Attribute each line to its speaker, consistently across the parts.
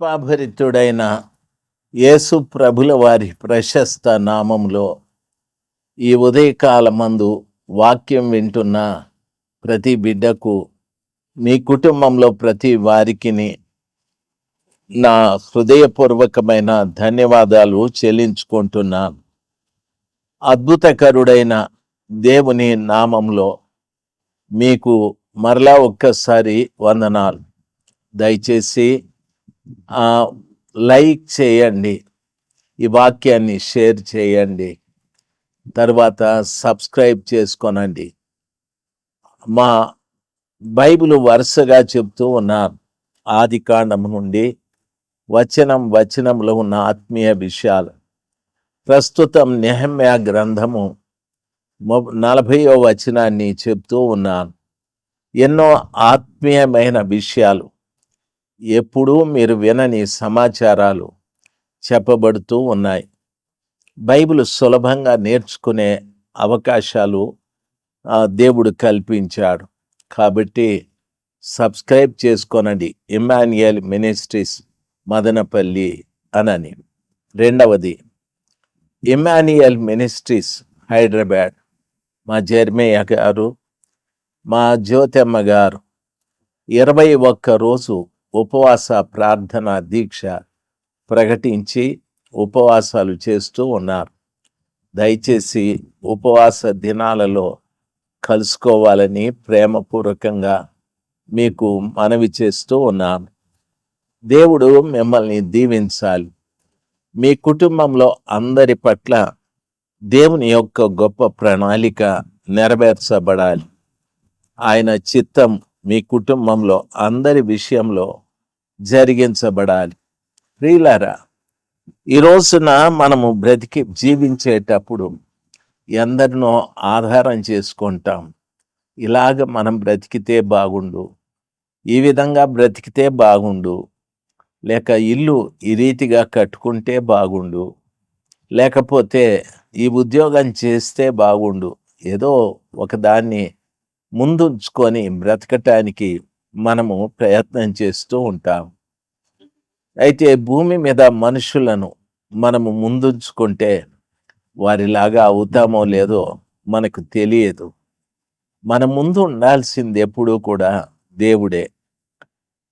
Speaker 1: కృపాభరితుడైన యేసు ప్రభుల వారి ప్రశస్త నామంలో ఈ ఉదయకాలమందు వాక్యం వింటున్న ప్రతి బిడ్డకు, మీ కుటుంబంలో ప్రతి వారికిని నా హృదయపూర్వకమైన ధన్యవాదాలు చెల్లించుకుంటున్నాను. అద్భుతకరుడైన దేవుని నామంలో మీకు మరలా ఒక్కసారి వందనాలు. దయచేసి లైక్ చేయండి, ఈ వాక్యాన్ని షేర్ చేయండి, తర్వాత సబ్స్క్రైబ్ చేసుకోనండి. మా బైబిల్ వరుసగా చెప్తూ ఉన్నారు, ఆది కాండం నుండి వచనంలో ఉన్న ఆత్మీయ విషయాలు. ప్రస్తుతం నెహెమ్యా గ్రంథము 40వ వచనాన్ని చెప్తూ ఉన్నాను. ఎన్నో ఆత్మీయమైన విషయాలు, ఎప్పుడూ మీరు వినని సమాచారాలు చెప్పబడుతూ ఉన్నాయి. బైబిల్ సులభంగా నేర్చుకునే అవకాశాలు దేవుడు కల్పించాడు. కాబట్టి సబ్స్క్రైబ్ చేసుకోనండి. ఇమ్మాన్యుయల్ మినిస్ట్రీస్ మదనపల్లి అనని. రెండవది, ఇమ్మాన్యుయల్ మినిస్ట్రీస్ హైదరాబాద్, మా జర్మయ్య గారు, మా జ్యోతమ్మ గారు 21 రోజు ఉపవాస ప్రార్థన దీక్ష ప్రకటించి ఉపవాసాలు చేస్తూ ఉన్నారు. దయచేసి ఉపవాస దినాలలో కలుసుకోవాలని ప్రేమపూర్వకంగా మీకు మనవి చేస్తూ ఉన్నాను. దేవుడు మిమ్మల్ని దీవించాలి. మీ కుటుంబంలో అందరి పట్ల దేవుని యొక్క గొప్ప ప్రణాళిక నెరవేర్చబడాలి. ఆయన చిత్తం మీ కుటుంబంలో అందరి విషయంలో జరిగించబడాలి. ప్రియులారా, ఈ రోజున మనము జీవించేటప్పుడు ఎందరినో ఆధారం చేసుకుంటాం. ఇలాగ మనం బ్రతికితే బాగుండు, ఈ విధంగా బ్రతికితే బాగుండు, లేక ఇల్లు ఈ రీతిగా కట్టుకుంటే బాగుండు, లేకపోతే ఈ ఉద్యోగం చేస్తే బాగుండు, ఏదో ఒకదాన్ని ముందుంచుకొని బ్రతకటానికి మనము ప్రయత్నం చేస్తూ ఉంటాం. అయితే భూమి మీద మనుషులను మనము ముందుంచుకుంటే వారిలాగా అవుతామో లేదో మనకు తెలియదు. మన ముందు ఉండాల్సింది ఎప్పుడూ కూడా దేవుడే.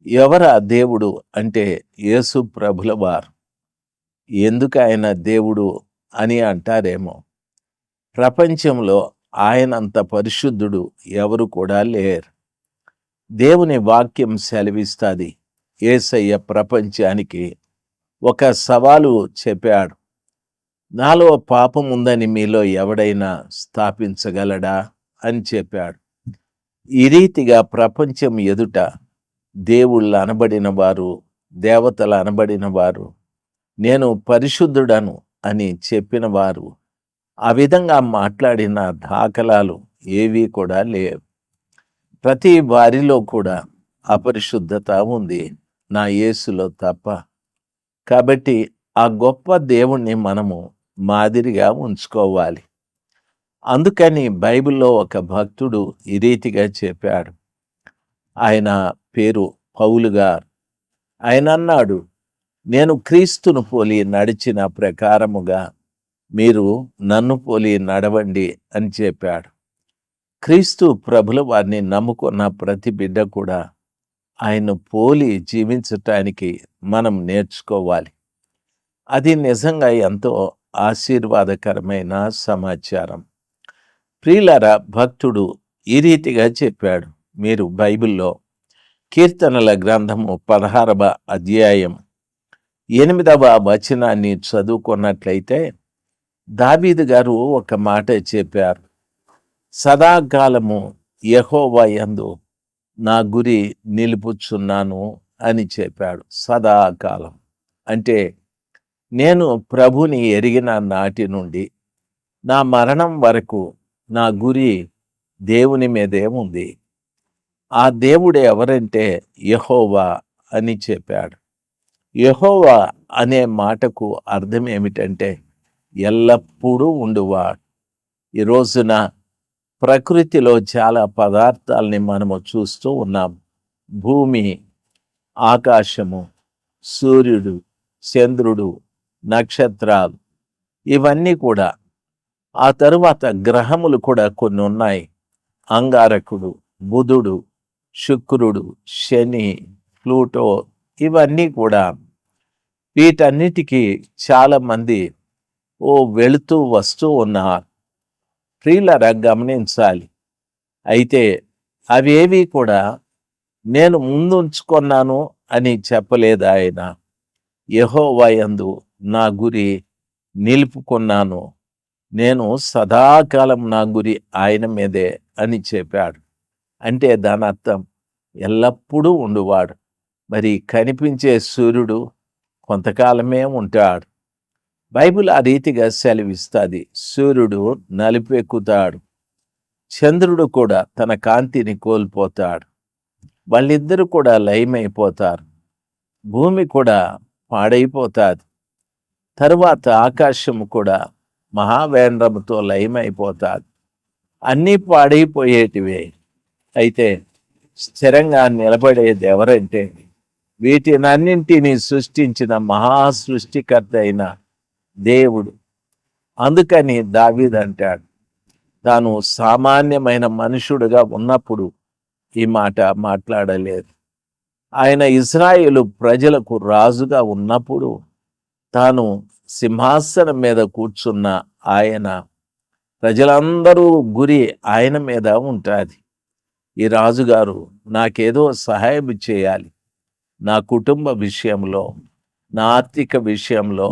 Speaker 1: ఎవరా దేవుడు అంటే యేసు ప్రభుల వారు. ఎందుకు ఆయన దేవుడు అని అంటారేమో. ప్రపంచంలో ఆయనంత పరిశుద్ధుడు ఎవరు కూడా లేరు. దేవుని వాక్యం సెలవిస్తుంది, యేసయ్య ప్రపంచానికి ఒక సవాలు చెప్పాడు. నాలో పాపం ఉందని మీలో ఎవడైనా స్థాపించగలడా అని చెప్పాడు. ఈ రీతిగా ప్రపంచం ఎదుట దేవుళ్ళు అనబడిన వారు, దేవతలు అనబడిన వారు, నేను పరిశుద్ధుడను అని చెప్పిన వారు ఆ విధంగా మాట్లాడిన దాఖలాలు ఏవీ కూడా లేవు. ప్రతి వారిలో కూడా అపరిశుద్ధత ఉంది, నా యేసులో తప్ప. కాబట్టి ఆ గొప్ప దేవుణ్ణి మనము మాదిరిగా ఉంచుకోవాలి. అందుకని బైబిల్లో ఒక భక్తుడు ఈ రీతిగా చెప్పాడు. ఆయన పేరు పౌలు గారు. ఆయన అన్నాడు, నేను క్రీస్తును పోలి నడిచిన ప్రకారముగా మీరు నన్ను పోలి నడవండి అని చెప్పాడు. క్రీస్తు ప్రభుల వారిని నమ్ముకున్న ప్రతి బిడ్డ కూడా ఆయన పోలి జీవించటానికి మనం నేర్చుకోవాలి. అది నిజంగా ఎంతో ఆశీర్వాదకరమైన సమాచారం. ప్రియులారా, భక్తుడు ఈ రీతిగా చెప్పాడు. మీరు బైబిల్లో కీర్తనల గ్రంథము 16వ అధ్యాయం 8వ వచనాన్ని చదువుకున్నట్లయితే దావీదు గారు ఒక మాట చెప్పారు. సదాకాలము యెహోవా యందు నా గురి నిలుపుచున్నాను అని చెప్పాడు. సదాకాలం అంటే నేను ప్రభుని ఎరిగిన నాటి నుండి నా మరణం వరకు నా గురి దేవుని మీదే ఉంది. ఆ దేవుడు ఎవరంటే యెహోవా అని చెప్పాడు. యెహోవా అనే మాటకు అర్థం ఏమిటంటే ఎల్లప్పుడూ ఉండువాడు. ఈ రోజున ప్రకృతిలో చాలా పదార్థాలని మనము చూస్తూ ఉన్నాం. భూమి, ఆకాశము, సూర్యుడు, చంద్రుడు, నక్షత్రాలు ఇవన్నీ కూడా. ఆ తరువాత గ్రహములు కూడా కొన్ని ఉన్నాయి. అంగారకుడు, బుధుడు, శుక్రుడు, శని, ప్లూటో ఇవన్నీ కూడా. వీటన్నిటికీ చాలామంది వెళుతూ వస్తూ ఉన్నారు. ప్రియులారా గమనించాలి. అయితే అవేవి కూడా నేను ముందుంచుకున్నాను అని చెప్పలేదు ఆయన. యెహోవా యందు నా గురి నిలుపుకున్నాను, నేను సదాకాలం నా గురి ఆయన మీదే అని చెప్పాడు. అంటే దాని అర్థం ఎల్లప్పుడూ ఉండువాడు. మరి కనిపించే సూర్యుడు కొంతకాలమే ఉంటాడు. బైబిల్ ఆ రీతిగా సెలవిస్తుంది. సూర్యుడు నలుపెక్కుతాడు, చంద్రుడు కూడా తన కాంతిని కోల్పోతాడు. వాళ్ళిద్దరూ కూడా లయమైపోతారు. భూమి కూడా పాడైపోతాది. తరువాత ఆకాశము కూడా మహావేంద్రముతో లయమైపోతాది. అన్నీ పాడైపోయేటివే. అయితే స్థిరంగా నిలబడేది ఎవరంటే వీటినన్నింటినీ సృష్టించిన మహాసృష్టికర్త అయిన దేవుడు. అందుకని దావీదు అంటాడు, తాను సామాన్యమైన మనుషుడుగా ఉన్నప్పుడు ఈ మాట మాట్లాడలేదు. ఆయన ఇశ్రాయేలు ప్రజలకు రాజుగా ఉన్నప్పుడు తాను సింహాసనం మీద కూర్చున్న ఆయన, ప్రజలందరూ గురి ఆయన మీద ఉంటుంది. ఈ రాజుగారు నాకేదో సహాయం చేయాలి, నా కుటుంబ విషయంలో, నా ఆర్థిక విషయంలో,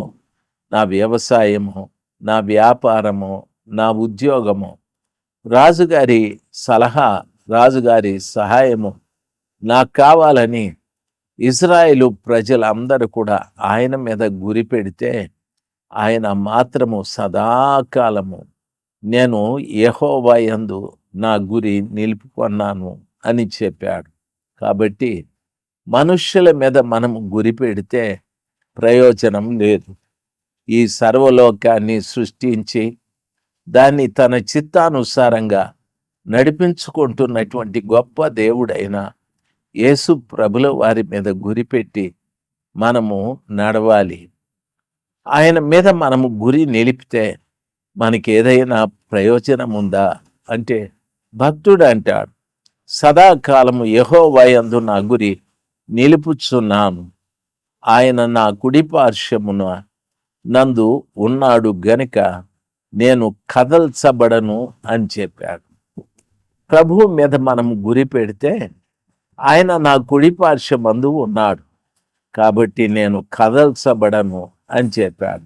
Speaker 1: నా వ్యవసాయము, నా వ్యాపారము, నా ఉద్యోగము, రాజుగారి సలహా, రాజుగారి సహాయము నాకు కావాలని ఇశ్రాయేలు ప్రజలందరూ కూడా ఆయన మీద గురి పెడితే ఆయన మాత్రము సదాకాలము నేను యెహోవా యందు నా గురి నిలుపుకున్నాను అని చెప్పాడు. కాబట్టి మనుష్యుల మీద మనం గురి పెడితే ప్రయోజనం లేదు. ఈ సర్వలోకాన్ని సృష్టించి దాన్ని తన చిత్తానుసారంగా నడిపించుకుంటున్నటువంటి గొప్ప దేవుడైన యేసు ప్రభుల వారి మీద గురిపెట్టి మనము నడవాలి. ఆయన మీద మనము గురి నిలిపితే మనకి ఏదైనా ప్రయోజనం ఉందా అంటే భక్తుడు అంటాడు, సదాకాలము యెహోవా యందు నా గురి నిలుపుచున్నాను, ఆయన నా కుడి పార్శ్వమున నందు ఉన్నాడు గనుక నేను కదల్చబడను అని చెప్పాడు. ప్రభువు మీద మనము గురి పెడితే ఆయన నా కుడి పార్శ్వమందు ఉన్నాడు కాబట్టి నేను కదల్చబడను అని చెప్పాడు.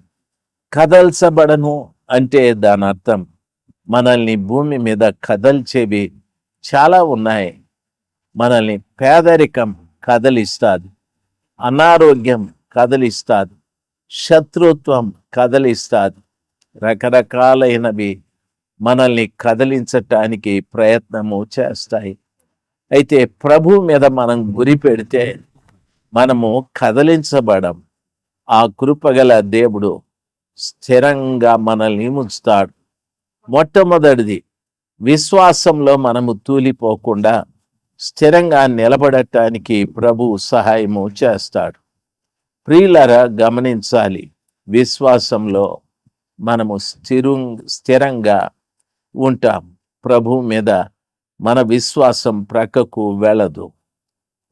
Speaker 1: కదల్చబడను అంటే దాని అర్థం మనల్ని భూమి మీద కదల్చేవి చాలా ఉన్నాయి. మనల్ని పేదరికం కదలిస్తుంది, అనారోగ్యం కదలిస్తుంది, శత్రుత్వం కదలిస్తుంది, రకరకాలైనవి మనల్ని కదిలించటానికి ప్రయత్నము చేస్తాయి. అయితే ప్రభు మీద మనం గురి పెడితే మనము కదిలించబడం. ఆ కృపగల దేవుడు స్థిరంగా మనల్ని ఉంచుతాడు. మొట్టమొదటిది విశ్వాసంలో మనము తూలిపోకుండా స్థిరంగా నిలబడటానికి ప్రభు సహాయము చేస్తాడు. ప్రియులారా గమనించాలి, విశ్వాసంలో మనము స్థిరంగా ఉంటాం. ప్రభు మీద మన విశ్వాసం ప్రక్కకు వెళ్ళదు.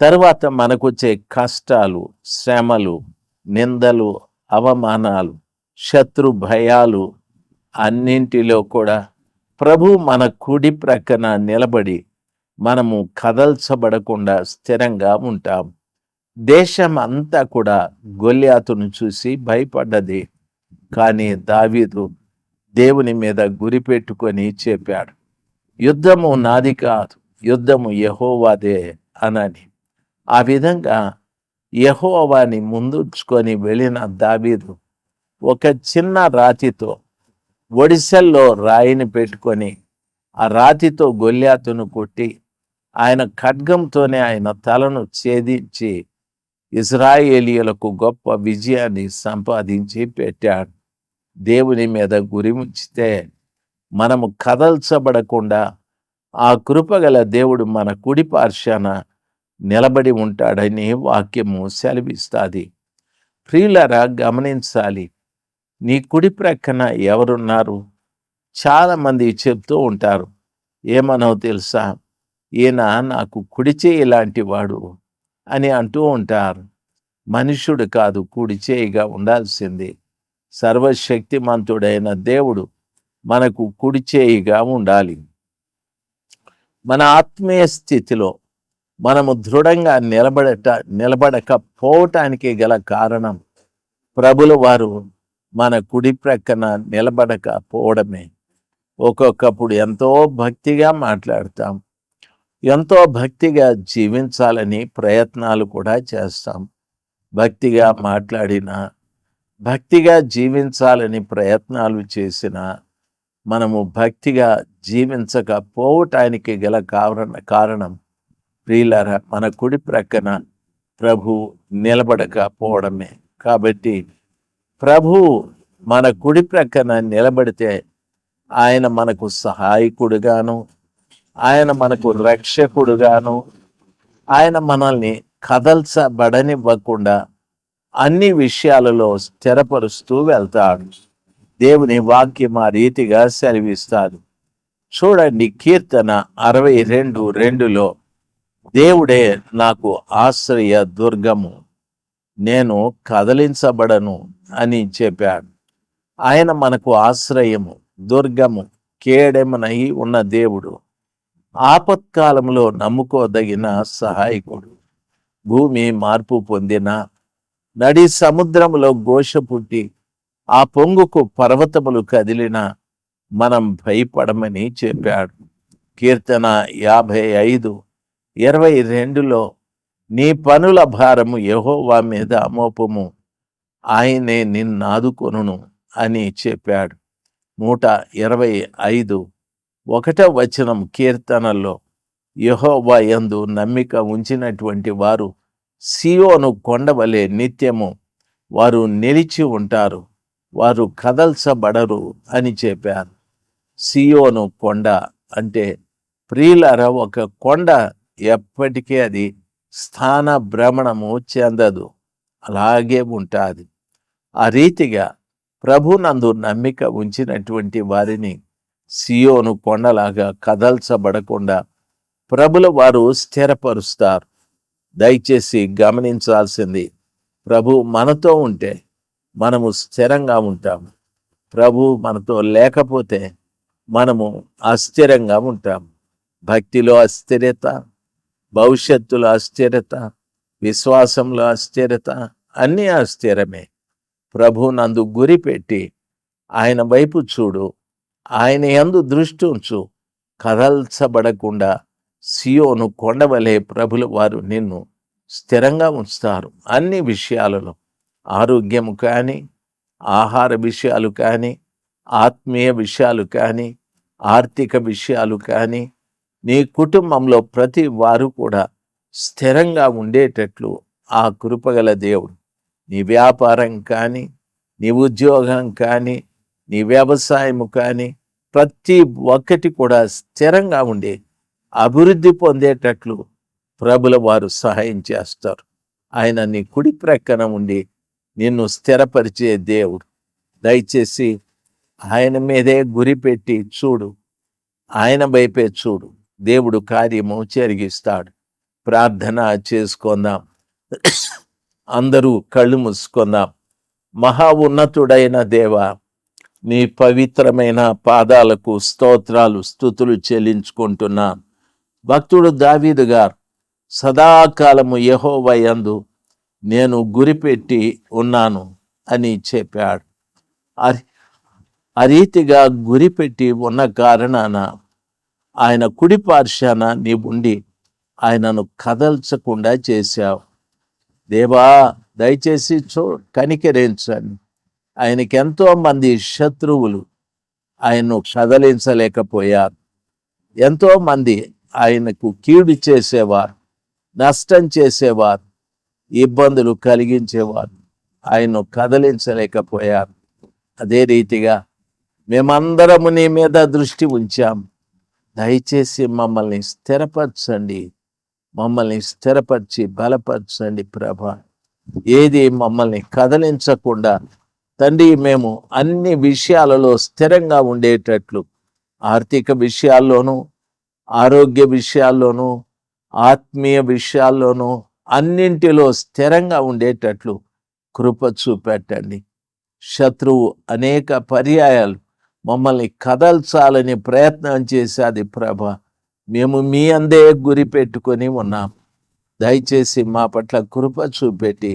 Speaker 1: తర్వాత మనకొచ్చే కష్టాలు, శ్రమలు, నిందలు, అవమానాలు, శత్రు భయాలు అన్నింటిలో కూడా ప్రభు మన కుడి ప్రక్కన నిలబడి మనము కదల్చబడకుండా స్థిరంగా ఉంటాం. దేశం అంతా కూడా గొల్యాతును చూసి భయపడ్డది. కానీ దావీదు దేవుని మీద గురిపెట్టుకొని చెప్పాడు, యుద్ధము నాది కాదు, యుద్ధము యెహోవాదే అనని. ఆ విధంగా యెహోవాని ముందుంచుకొని వెళ్ళిన దావీదు ఒక చిన్న రాతితో, ఒడిసెల్లో రాయిని పెట్టుకొని ఆ రాతితో గొల్యాతును కొట్టి ఆయన ఖడ్గంతోనే ఆయన తలను ఛేదించి ఇశ్రాయేలీయులకు గొప్ప విజయాన్ని సంపాదించి పెట్టాడు. దేవుని మీద గురి ఉంచితే మనము కదల్చబడకుండా ఆ కృపగల దేవుడు మన కుడి పార్శ్వాన నిలబడి ఉంటాడని వాక్యము సెలవిస్తుంది. ప్రియులారా గమనించాలి, నీ కుడి ప్రక్కన ఎవరున్నారు? చాలామంది చెప్తూ ఉంటారు, ఏమనో తెలుసా, ఈయన నాకు కుడి చేయి లాంటి వాడు అని అంటూ ఉంటారు. మనుష్యుడు కాదు కుడి చేయిగా ఉండాల్సింది. సర్వశక్తిమంతుడైన దేవుడు మనకు కుడి చేయిగా ఉండాలి. మన ఆత్మీయ స్థితిలో మనము దృఢంగా నిలబడకపోవటానికి గల కారణం ప్రభుల వారు మన కుడి ప్రక్కన నిలబడకపోవడమే. ఒక్కొక్కప్పుడు ఎంతో భక్తిగా మాట్లాడతాం, ఎంతో భక్తిగా జీవించాలని ప్రయత్నాలు కూడా చేస్తాం. భక్తిగా మాట్లాడినా, భక్తిగా జీవించాలని ప్రయత్నాలు చేసినా, మనము భక్తిగా జీవించకపోవటానికి గల కారణం ప్రియులారా, మన కుడి ప్రక్కన ప్రభు నిలబడకపోవడమే. కాబట్టి ప్రభు మన కుడి ప్రక్కన నిలబడితే ఆయన మనకు సహాయకుడుగాను, ఆయన మనకు రక్షకుడుగాను, ఆయన మనల్ని కదల్చబడనివ్వకుండా అన్ని విషయాలలో స్థిరపరుస్తూ వెళ్తాడు. దేవుని వాక్యం ఆ రీతిగా సెలవిస్తాడు. చూడండి, కీర్తన 62:2లో దేవుడే నాకు ఆశ్రయ దుర్గము, నేను కదలించబడను అని చెప్పాడు. ఆయన మనకు ఆశ్రయము, దుర్గము, కేడెమునై ఉన్న దేవుడు, ఆపత్కాలంలో నమ్ముకోదగిన సహాయకుడు. భూమి మార్పు పొందిన, నడి సముద్రములో ఘోష పుట్టి ఆ పొంగుకు పర్వతములు కదిలిన మనం భయపడమని చెప్పాడు. కీర్తన 55:22లో నీ పనుల భారము యెహోవా మీద మోపము, ఆయనే నిన్నాదుకొనును అని చెప్పాడు. 125:1 కీర్తనలో యెహోవా యందు నమ్మిక ఉంచినటువంటి వారు సీయోను కొండవలె నిత్యము వారు నిలిచి ఉంటారు, వారు కదల్చబడరు అని చెప్పారు. సీయోను కొండ అంటే ప్రియులారా, ఒక కొండ ఎప్పటికీ అది స్థాన భ్రమణము చెందదు, అలాగే ఉంటుంది. ఆ రీతిగా ప్రభునందు నమ్మిక ఉంచినటువంటి వారిని సీయోను కొండలాగా కదల్చబడకుండా ప్రభుల వారు స్థిరపరుస్తారు. దయచేసి గమనించాల్సింది, ప్రభు మనతో ఉంటే మనము స్థిరంగా ఉంటాము. ప్రభు మనతో లేకపోతే మనము అస్థిరంగా ఉంటాము. భక్తిలో అస్థిరత, భవిష్యత్తులో అస్థిరత, విశ్వాసంలో అస్థిరత, అన్నీ అస్థిరమే. ప్రభు నందు గురి పెట్టి ఆయన వైపు చూడు, ఆయన యందు దృష్టి ఉంచు, కదల్చబడకుండా సియోను కొండవలే ప్రభుల వారు నిన్ను స్థిరంగా ఉంచుతారు. అన్ని విషయాలలో, ఆరోగ్యము కానీ, ఆహార విషయాలు కానీ, ఆత్మీయ విషయాలు కానీ, ఆర్థిక విషయాలు కానీ, నీ కుటుంబంలో ప్రతి వారు కూడా స్థిరంగా ఉండేటట్లు ఆ కృపగల దేవుడు నీ వ్యాపారం కానీ, నీ ఉద్యోగం కానీ, నీ వ్యవసాయము కానీ, ప్రతి ఒక్కటి కూడా స్థిరంగా ఉండి అభివృద్ధి పొందేటట్లు ప్రభుల వారు సహాయం చేస్తారు. ఆయన నీ కుడి ప్రక్కన ఉండి నిన్ను స్థిరపరిచే దేవుడు. దయచేసి ఆయన మీదే గురిపెట్టి చూడు, ఆయన వైపే చూడు, దేవుడు కార్యము జరిగిస్తాడు. ప్రార్థన చేసుకుందాం. అందరూ కళ్ళు మూసుకుందాం. మహా ఉన్నతుడైన దేవ, నీ పవిత్రమైన పాదాలకు స్తోత్రాలు, స్తుతులు చెల్లించుకుంటున్నాను. భక్తుడు దావీదు గారు సదాకాలము యెహోవా యందు నేను గురిపెట్టి ఉన్నాను అని చెప్పాడు. ఆ రీతిగా గురిపెట్టి ఉన్న కారణాన ఆయన కుడి పార్శ్వాన నీవుండి ఆయనను కదల్చకుండా చేశావు. దేవా, దయచేసి కనికరించండి. ఆయనకి ఎంతో మంది శత్రువులు ఆయన్ను కదలించలేకపోయారు. ఎంతో మంది ఆయనకు కీడు చేసేవారు, నష్టం చేసేవారు, ఇబ్బందులు కలిగించేవారు ఆయన్ను కదలించలేకపోయారు. అదే రీతిగా మేమందరము నీ మీద దృష్టి ఉంచాం. దయచేసి మమ్మల్ని స్థిరపరచండి, మమ్మల్ని స్థిరపరిచి బలపరచండి ప్రభా. ఏది మమ్మల్ని కదలించకుండా తండ్రి మేము అన్ని విషయాలలో స్థిరంగా ఉండేటట్లు ఆర్థిక విషయాల్లోనూ, ఆరోగ్య విషయాల్లోనూ, ఆత్మీయ విషయాల్లోనూ అన్నింటిలో స్థిరంగా ఉండేటట్లు కృప చూపెట్టండి. శత్రువు అనేక పర్యాయాలు మమ్మల్ని కదల్చాలని ప్రయత్నం చేసేది ప్రభా. మేము మీ అందే గురి పెట్టుకొని ఉన్నాం. దయచేసి మా పట్ల కృప చూపెట్టి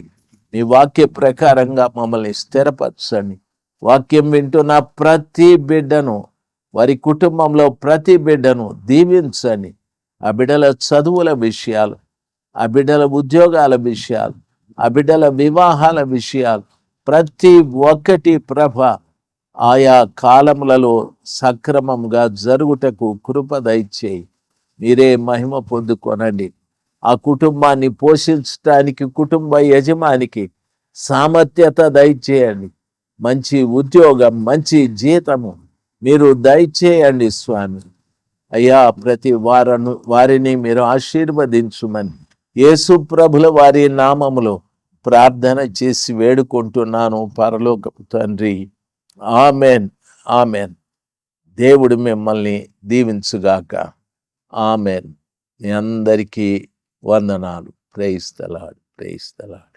Speaker 1: మీ వాక్య ప్రకారంగా మమ్మల్ని స్థిరపరచండి. వాక్యం వింటున్న ప్రతి బిడ్డను, వారి కుటుంబంలో ప్రతి బిడ్డను దీవించండి. ఆ బిడ్డల చదువుల విషయాలు, ఆ బిడ్డల ఉద్యోగాల విషయాలు, ఆ బిడ్డల వివాహాల విషయాలు ప్రతి ఒక్కటి ప్రభ ఆయా కాలములలో సక్రమంగా జరుగుటకు కృప దయచేయి. మీరే మహిమ పొందుకొనండి. ఆ కుటుంబాన్ని పోషించడానికి కుటుంబ యజమానికి సామర్థ్యత దయచేయండి. మంచి ఉద్యోగం, మంచి జీతము మీరు దయచేయండి స్వామి. అయ్యా, ప్రతి వారిని మీరు ఆశీర్వదించుమని యేసు ప్రభుల వారి నామములో ప్రార్థన చేసి వేడుకుంటున్నాను పరలోకపు తండ్రి. Amen, amen. దేవుడు మిమ్మల్ని దీవించుగాక. ఆమెన్. మీ అందరికీ వందనాలు. Praise the Lord, praise the lord.